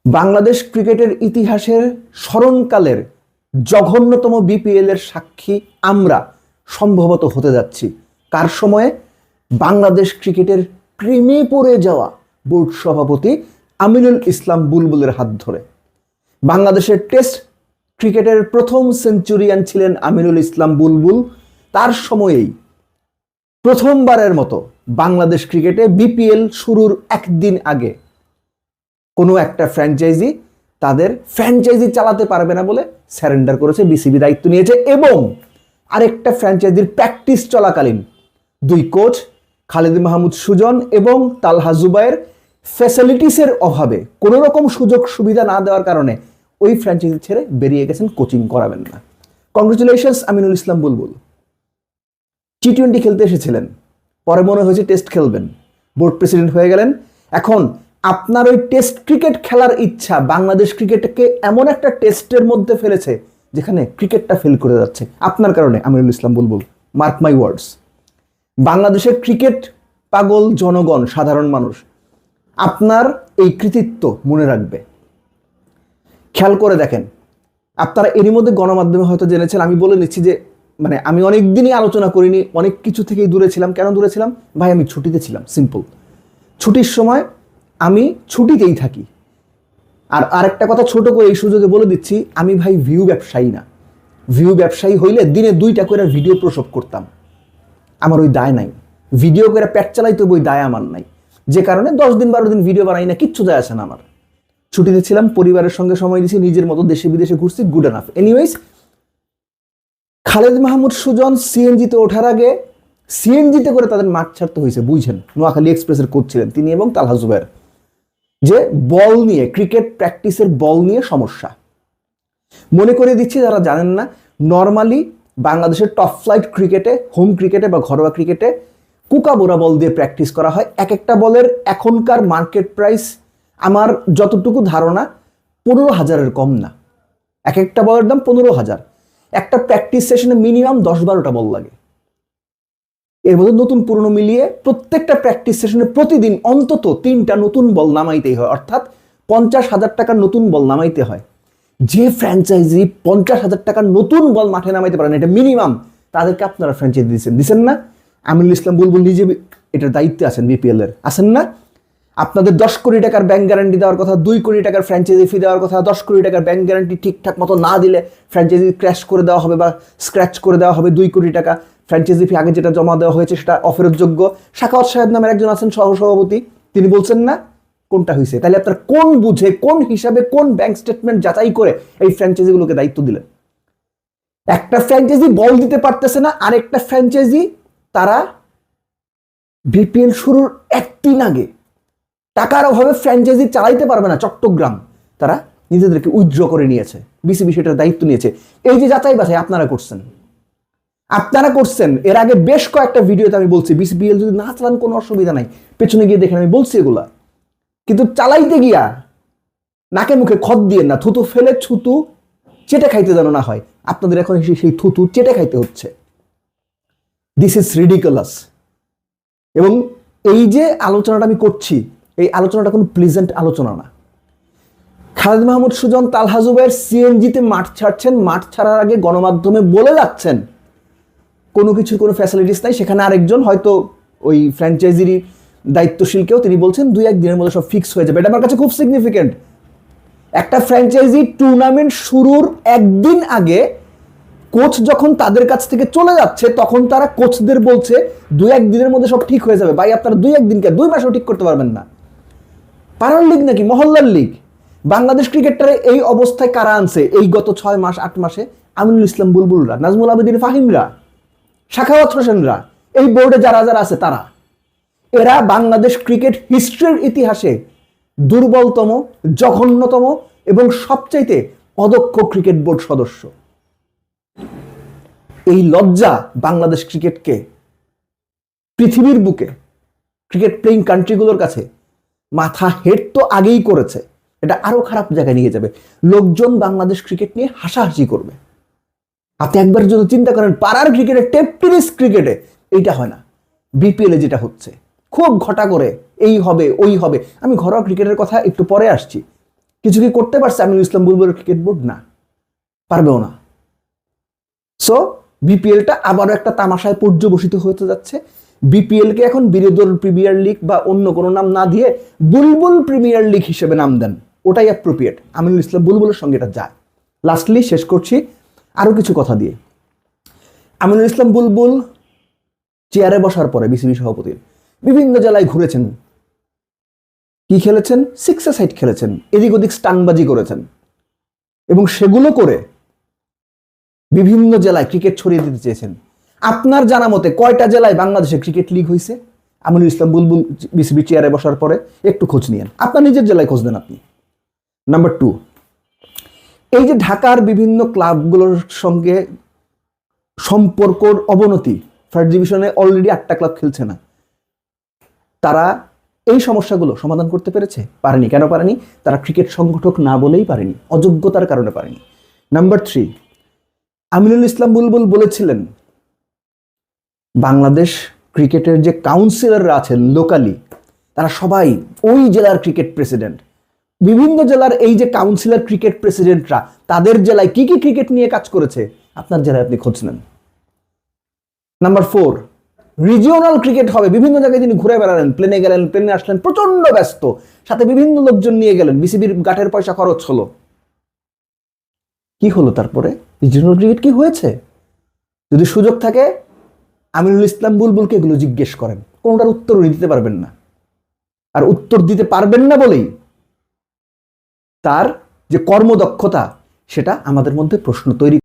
বাংলাদেশ ক্রিকেটের ইতিহাসের স্মরণকালের জঘন্যতম বিপিএল এর সাক্ষী আমরা সম্ভবত হতে যাচ্ছি। কার সময়ে? বাংলাদেশ ক্রিকেটের প্রেমে পড়ে যাওয়া বোর্ড সভাপতি আমিনুল ইসলাম বুলবুলের হাত ধরে। বাংলাদেশের টেস্ট ক্রিকেটের প্রথম সেঞ্চুরিয়ান ছিলেন আমিনুল ইসলাম বুলবুল। তার সময়েই প্রথমবারের মতো বাংলাদেশ ক্রিকেটে বিপিএল শুরুর একদিন আগে কোনো একটা ফ্র্যাঞ্চাইজি তাদের ফ্র্যাঞ্চাইজি চালাতে পারবে না বলে স্যারেন্ডার করেছে, বিসিবি দায়িত্ব নিয়েছে। এবং আরেকটা ফ্র্যাঞ্চাইজির প্র্যাকটিস চলাকালীন দুই কোচ খালিদ মাহমুদ সুজন এবং তালহা জুবায়ের ফ্যাসিলিটিসের অভাবে কোনো রকম সুযোগ সুবিধা না দেওয়ার কারণে ওই ফ্র্যাঞ্চাইজি ছেড়ে বেরিয়ে গেছেন, কোচিং করাবেন না। কংগ্রেচুলেশনস আমিনুল ইসলাম বুলবুল। টি-20 খেলতে এসেছিলেন, পরে মনে হয়েছে টেস্ট খেলবেন, বোর্ড প্রেসিডেন্ট হয়ে গেলেন। এখন আপনার ওই টেস্ট ক্রিকেট খেলার ইচ্ছা বাংলাদেশ ক্রিকেটকে এমন একটা টেস্টের মধ্যে ফেলেছে যেখানে ক্রিকেটটা ফেল করে যাচ্ছে আপনার কারণে। আমিনুল ইসলাম বুলবুল, মার্ক মাই ওয়ার্ডস। বাংলাদেশের ক্রিকেট পাগল জনগণ, সাধারণ মানুষ আপনার এই কৃতিত্ব মনে রাখবে। খেয়াল করে দেখেন, আপনারা এরই মধ্যে গণমাধ্যমে হয়তো জেনেছেন, আমি বলে নিচ্ছি যে আমি অনেক দিনই আলোচনা করিনি, অনেক কিছু থেকেই দূরে ছিলাম। কেন দূরে ছিলাম? ভাই আমি ছুটিতে ছিলাম, সিম্পল। ছুটির সময় আমি ছুটিতেই থাকি। আর আরেকটা কথা ছোট করে এই সুযোগে বলে দিচ্ছি, আমি ভাই ভিউ ব্যবসায়ী না। ভিউ ব্যবসায়ী হইলে দিনে 2টা করে ভিডিও প্রসব করতাম, আমার ওই দায় নাই। ভিডিও করে পেট চালাইতে ওই দায় আমার নাই, যে কারণে 10 দিন 12 দিন ভিডিও বানাই না, কিচ্ছু যায় আসে না আমার। ছুটিতে ছিলাম, পরিবারের সঙ্গে সময় দিয়েছি, নিজের মতো দেশে বিদেশে ঘুরছি, good enough. Anyways, Khalid Mahmud Sujon সিএনজিতে ওঠার আগে সিএনজিতে করে তাদের মাঠ ছাড়তে হয়েছে, বুঝছেন। নোয়াখালী এক্সপ্রেসের কোচ ছিলেন তিনি এবং তালহা জুবায়ের। যে বল নিয়ে, ক্রিকেট প্র্যাকটিসের বল নিয়ে সমস্যা। মনে করে দিচ্ছি যারা জানেন না, নর্মালি বাংলাদেশের টপ ফ্লাইট ক্রিকেটে, হোম ক্রিকেটে বা ঘরোয়া ক্রিকেটে কুকাবোরা বল দিয়ে প্র্যাকটিস করা হয়। এক একটা বলের এখনকার মার্কেট প্রাইস আমার যতটুকু ধারণা 15,000-এর কম না। এক একটা বলের দাম 15,000। একটা প্র্যাকটিস সেশনে মিনিমাম 10-12টা বল লাগে। এর মধ্যে নতুন পুরনো মিলিয়ে প্রত্যেকটা প্র্যাকটিস সেশনে প্রতিদিন অন্তত 3টা নতুন বল নামাইতেই হয়, অর্থাৎ 50,000 টাকার নতুন বল নামাইতে হয়। যে ফ্র্যাঞ্চাইজি 50,000 টাকার নতুন বল মাঠে নামাইতে পারেন, এটা মিনিমাম, তাদেরকে আপনারা ফ্র্যাঞ্চাইজি দিচ্ছেন না? আমিনুল ইসলাম বুলবুল নিজে এটার দায়িত্বে আছেন, বিপিএল এর আছেন না? আপনাদের 10 কোটি টাকার ব্যাংক গ্যারান্টি দেওয়ার কথা, 2 কোটি টাকার ফ্র্যাঞ্চাইজি ফি দেওয়ার কথা। 10 কোটি টাকার ব্যাংক গ্যারান্টি ঠিকঠাক মতো না দিলে ফ্র্যাঞ্চাইজি ক্র্যাশ করে দেওয়া হবে বা স্ক্র্যাচ করে দেওয়া হবে। 2 কোটি টাকা ফ্র্যাঞ্চাইজি ফি আগে যেটা জমা দেওয়া হয়েছে সেটা অফেরতযোগ্য। সাখাওয়াত সাহেব নামের একজন আছেন সহসভাপতি, তিনি বলছেন না কোনটা হয়েছে। তাহলে আপনার কোন বুঝে, কোন হিসাবে, কোন ব্যাংক স্টেটমেন্ট যাচাই করে এই ফ্র্যাঞ্চাইজিগুলোকে দায়িত্ব দিলেন? একটা ফ্র্যাঞ্চাইজি বল দিতে পারতেছে না, আরেকটা ফ্র্যাঞ্চাইজি তারা বিপিএল শুরুর একদিন আগে টাকার অভাবে ফ্র্যাঞ্চাইজি চালাইতে পারবে না। চট্টগ্রাম তারা নিজেদেরকে উইথড্র করে নিয়েছে, বিসিবি সেটার দায়িত্ব নিয়েছে। এই যে যাচাই বাছাই আপনারা করছেন। এর আগে বেশ কয়েকটা ভিডিওতে আমি বলছি বিসিবিএল যদি না চালান কোনো অসুবিধা নাই, পেছনে গিয়ে দেখেন আমি বলছি এগুলা। কিন্তু চালাইতে গিয়া নাকে মুখে খত দিয়ে না, থুতু ফেলে ছুতু চেটে খাইতে যেন না হয়। আপনাদের এখন সেই থুতু চেটে খাইতে হচ্ছে। This is ridiculous. এবং এই যে আলোচনাটা আমি করছি, এই আলোচনাটা কোনো প্লিজেন্ট আলোচনা না। খালিদ মাহমুদ সুজন, তালহা জুবায়ের সিএনজিতে মাঠ ছাড়ছেন, মাঠ ছাড়ার আগে গণমাধ্যমে বলে যাচ্ছেন কোনো কিছুর কোনো ফ্যাসিলিটিস নাই। সেখানে আরেকজন হয়তো ওই ফ্র্যাঞ্চাইজির দায়িত্বশীলকেও তিনি বলছেন 2-1 দিনের মধ্যে সব ফিক্স হয়ে যাবে। এটা আমার কাছে খুব সিগনিফিকেন্ট। একটা ফ্র্যাঞ্চাইজি টুর্নামেন্ট শুরুর একদিন আগে কোচ যখন তাদের কাছ থেকে চলে যাচ্ছে, তখন তারা কোচদের বলছে 2-1 দিনের মধ্যে সব ঠিক হয়ে যাবে। ভাই আপনারা 2-1 দিনকে 2 মাসেও ঠিক করতে পারবেন না। পাড়ার লিগ নাকি মহল্লার লিগ? বাংলাদেশ ক্রিকেটারে এই অবস্থায় কারা আনছে এই গত 6 মাস 8 মাসে? আমিনুল ইসলাম বুলবুলরা, নাজমুল আবেদিন ফাহিমরা, সাখাওয়াত হোসেনরা, এই বোর্ডে যারা যারা আছে তারা। এরা বাংলাদেশ ক্রিকেট হিস্ট্রির ইতিহাসে দুর্বলতম, জঘন্যতম এবং সবচাইতে অদক্ষ ক্রিকেট বোর্ড সদস্য। এই লজ্জা বাংলাদেশ ক্রিকেটকে পৃথিবীর বুকে ক্রিকেট প্লেইং কান্ট্রিগুলোর কাছে মাথা হেট তো আগেই করেছে, এটা আরো খারাপ জায়গায় নিয়ে যাবে। লোকজন বাংলাদেশ ক্রিকেট নিয়ে হাসাহাসি করবে। আপনি একবার যদি চিন্তা করেন, পাড়ার ক্রিকেটে, টেনিস ক্রিকেটে এইটা হয় না, বিপিএল এ যেটা হচ্ছে খুব ঘটা করে এই হবে ওই হবে। আমি ঘরোয়া ক্রিকেটের কথা একটু পরে আসছি। কিছু কি করতে পারছে আমিনুল ইসলাম বুলবুলের ক্রিকেট বোর্ড? না, পারবেও না। সো বিপিএলটা আবারও একটা তামাশায় পর্যবসিত হতে যাচ্ছে। বিপিএল কে এখন বিরোধী প্রিমিয়ার লিগ বা অন্য কোনো নাম না দিয়ে বুলবুল প্রিমিয়ার লিগ হিসেবে নাম দেন, ওটাই অ্যাপ্রোপ্রিয়েট। আমিনুল ইসলাম বুলবুলের সঙ্গে এটা যায়। লাস্টলি শেষ করছি আরো কিছু কথা দিয়ে। আমিনুল ইসলাম বুলবুল চেয়ারে বসার পরে বিসিবি সভাপতির বিভিন্ন জেলায় ঘুরেছেন, কি খেলেছেন? 6-a-সাইড খেলেছেন, এদিক ওদিক স্টানবাজি করেছেন, এবং সেগুলো করে বিভিন্ন জেলায় ক্রিকেট ছড়িয়ে দিতে চেয়েছেন। আপনার জানা মতে কয়টা জেলায় বাংলাদেশে ক্রিকেট লিগ হয়েছে আমিনুল ইসলাম বুলবুল বিসিবি চেয়ারে বসার পরে? একটু খোঁজ নিয়েন, আপনার নিজের জেলায় খোঁজ দেন আপনি। নাম্বার 2, এই যে ঢাকার বিভিন্ন ক্লাবগুলোর সঙ্গে সম্পর্কর অবনতি, ফার্স্ট ডিভিশনে অলরেডি 8টা ক্লাব খেলছে না, তারা এই সমস্যাগুলো সমাধান করতে পেরেছে? পারেনি। কেন পারেনি? তারা ক্রিকেট সংগঠক না বলেই পারেনি, অযোগ্যতার কারণে পারেনি। নাম্বার 3, আমিনুল ইসলাম বুলবুল বলেছিলেন বাংলাদেশ ক্রিকেটের যে কাউন্সিলররা আছেন লোকালি, তারা সবাই ওই জেলার ক্রিকেট প্রেসিডেন্ট। বিভিন্ন জেলার এই যে কাউন্সিলর ক্রিকেট প্রেসিডেন্টরা তাদের জেলায় কি কি ক্রিকেট নিয়ে কাজ করেছে আপনার জেলায় আপনি খোঁজ নেন। নাম্বার 4, রিজিওনাল ক্রিকেট হবে, বিভিন্ন জায়গায় তিনি ঘুরে বেড়ালেন, প্লেনে গেলেন, প্লেনে আসলেন, প্রচন্ড ব্যস্ত, সাথে বিভিন্ন লোকজন নিয়ে গেলেন, বিসিবির গাটের পয়সা খরচ হলো। কি হলো তারপরে? রিজিওনাল ক্রিকেট কি হয়েছে? যদি সুযোগ থাকে আমিনুল ইসলাম বুলবুলকে এগুলো জিজ্ঞেস করেন, কোনটার উত্তর দিতে পারবেন না। আর উত্তর দিতে পারবেন না বলেই তার যে কর্মদক্ষতা, সেটা আমাদের মধ্যে প্রশ্ন তৈরি